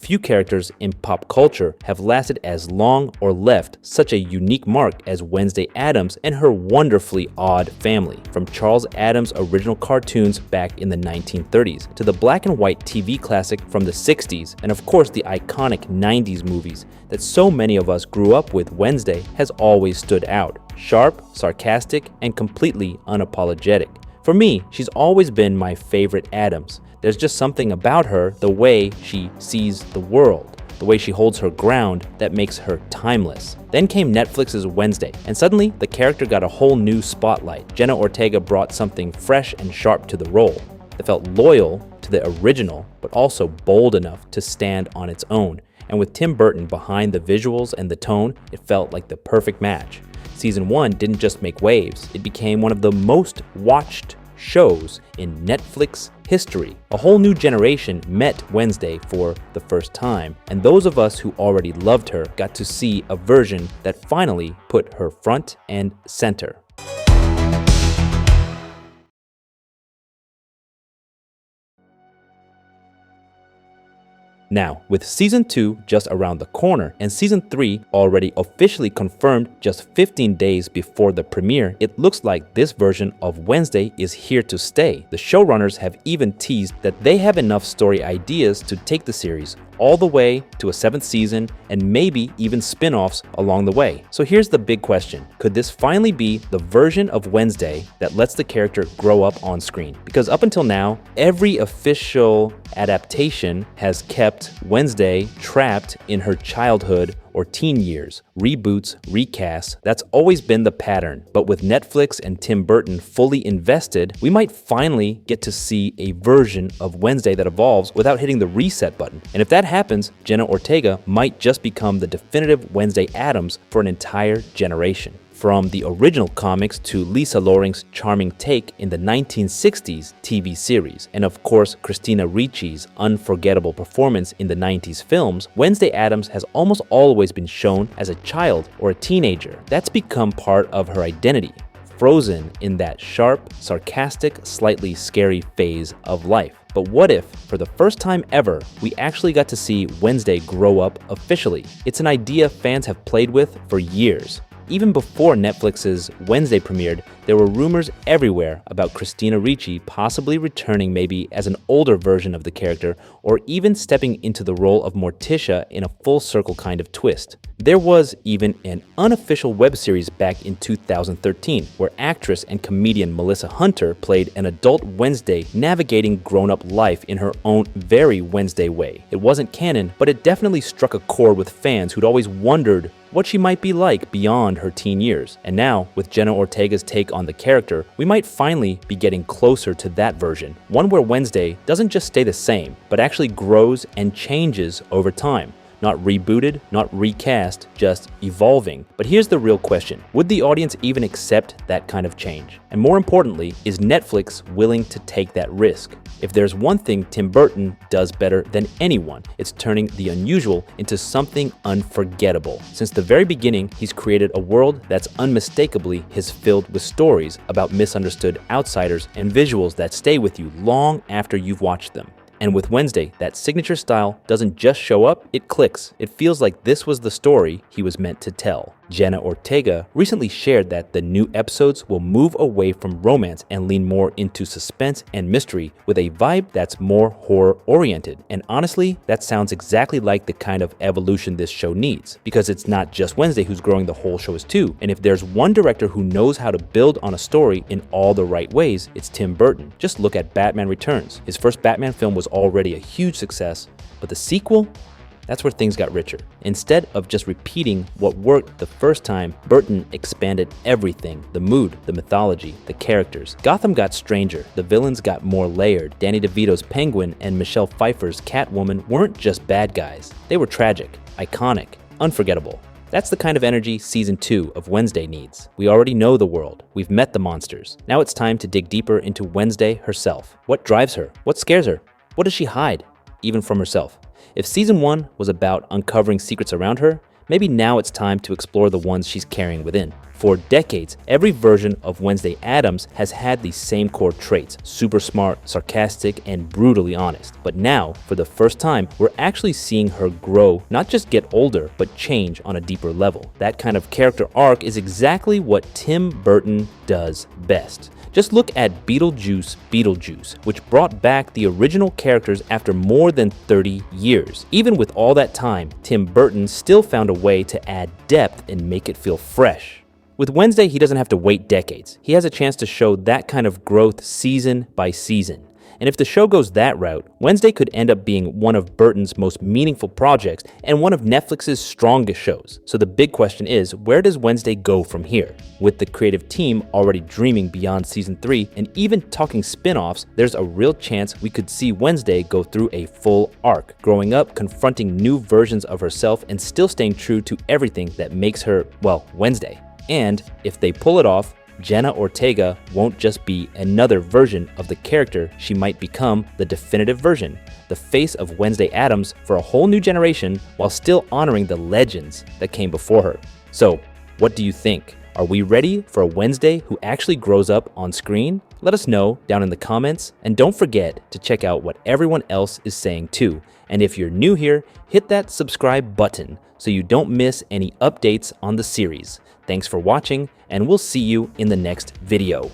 Few characters in pop culture have lasted as long or left such a unique mark as Wednesday Addams and her wonderfully odd family. From Charles Addams' original cartoons back in the 1930s to the black and white TV classic from the 60s, and of course the iconic 90s movies that so many of us grew up with, Wednesday has always stood out. Sharp, sarcastic, and completely unapologetic. For me, she's always been my favorite Addams. There's just something about her, the way she sees the world, the way she holds her ground, that makes her timeless. Then came Netflix's Wednesday, and suddenly the character got a whole new spotlight. Jenna Ortega brought something fresh and sharp to the role that felt loyal to the original, but also bold enough to stand on its own. And with Tim Burton behind the visuals and the tone, it felt like the perfect match. Season 1 didn't just make waves, it became one of the most watched shows in Netflix history. A whole new generation met Wednesday for the first time, and those of us who already loved her got to see a version that finally put her front and center. Now, with Season 2 just around the corner and Season 3 already officially confirmed just 15 days before the premiere, it looks like this version of Wednesday is here to stay. The showrunners have even teased that they have enough story ideas to take the series all the way to a 7th season and maybe even spin-offs along the way. So here's the big question. Could this finally be the version of Wednesday that lets the character grow up on screen? Because up until now, every official adaptation has kept Wednesday trapped in her childhood or teen years. Reboots, recasts, that's always been the pattern. But with Netflix and Tim Burton fully invested, we might finally get to see a version of Wednesday that evolves without hitting the reset button. And if that happens, Jenna Ortega might just become the definitive Wednesday Addams for an entire generation. From the original comics to Lisa Loring's charming take in the 1960s TV series, and of course Christina Ricci's unforgettable performance in the 90s films, Wednesday Addams has almost always been shown as a child or a teenager. That's become part of her identity, frozen in that sharp, sarcastic, slightly scary phase of life. But what if, for the first time ever, we actually got to see Wednesday grow up officially? It's an idea fans have played with for years. Even before Netflix's Wednesday premiered, there were rumors everywhere about Christina Ricci possibly returning maybe as an older version of the character or even stepping into the role of Morticia in a full circle kind of twist. There was even an unofficial web series back in 2013 where actress and comedian Melissa Hunter played an adult Wednesday navigating grown-up life in her own very Wednesday way. It wasn't canon, but it definitely struck a chord with fans who'd always wondered what she might be like beyond her teen years. And now, with Jenna Ortega's take on the character, we might finally be getting closer to that version. One where Wednesday doesn't just stay the same, but actually grows and changes over time. Not rebooted, not recast, just evolving. But here's the real question. Would the audience even accept that kind of change? And more importantly, is Netflix willing to take that risk? If there's one thing Tim Burton does better than anyone, it's turning the unusual into something unforgettable. Since the very beginning, he's created a world that's unmistakably filled with stories about misunderstood outsiders and visuals that stay with you long after you've watched them. And with Wednesday, that signature style doesn't just show up, it clicks. It feels like this was the story he was meant to tell. Jenna Ortega recently shared that the new episodes will move away from romance and lean more into suspense and mystery with a vibe that's more horror-oriented. And honestly, that sounds exactly like the kind of evolution this show needs, because it's not just Wednesday who's growing, the whole show is too. And if there's one director who knows how to build on a story in all the right ways, it's Tim Burton. Just look at Batman Returns. His first Batman film was already a huge success, but the sequel? That's where things got richer. Instead of just repeating what worked the first time, Burton expanded everything: the mood, the mythology, the characters. Gotham got stranger, the villains got more layered. Danny DeVito's Penguin and Michelle Pfeiffer's Catwoman weren't just bad guys. They were tragic, iconic, unforgettable. That's the kind of energy Season 2 of Wednesday needs. We already know the world. We've met the monsters. Now it's time to dig deeper into Wednesday herself. What drives her? What scares her? What does she hide, even from herself? If Season 1 was about uncovering secrets around her, maybe now it's time to explore the ones she's carrying within. For decades, every version of Wednesday Addams has had these same core traits: super smart, sarcastic, and brutally honest. But now, for the first time, we're actually seeing her grow, not just get older, but change on a deeper level. That kind of character arc is exactly what Tim Burton does best. Just look at Beetlejuice, which brought back the original characters after more than 30 years. Even with all that time, Tim Burton still found a way to add depth and make it feel fresh. With Wednesday, he doesn't have to wait decades. He has a chance to show that kind of growth season by season. And if the show goes that route, Wednesday could end up being one of Burton's most meaningful projects and one of Netflix's strongest shows. So the big question is, where does Wednesday go from here? With the creative team already dreaming beyond season 3 and even talking spin-offs, there's a real chance we could see Wednesday go through a full arc, growing up, confronting new versions of herself, and still staying true to everything that makes her, well, Wednesday. And if they pull it off, Jenna Ortega won't just be another version of the character, she might become the definitive version, the face of Wednesday Addams for a whole new generation while still honoring the legends that came before her. So, what do you think? Are we ready for a Wednesday who actually grows up on screen? Let us know down in the comments, and don't forget to check out what everyone else is saying too. And if you're new here, hit that subscribe button so you don't miss any updates on the series. Thanks for watching, and we'll see you in the next video.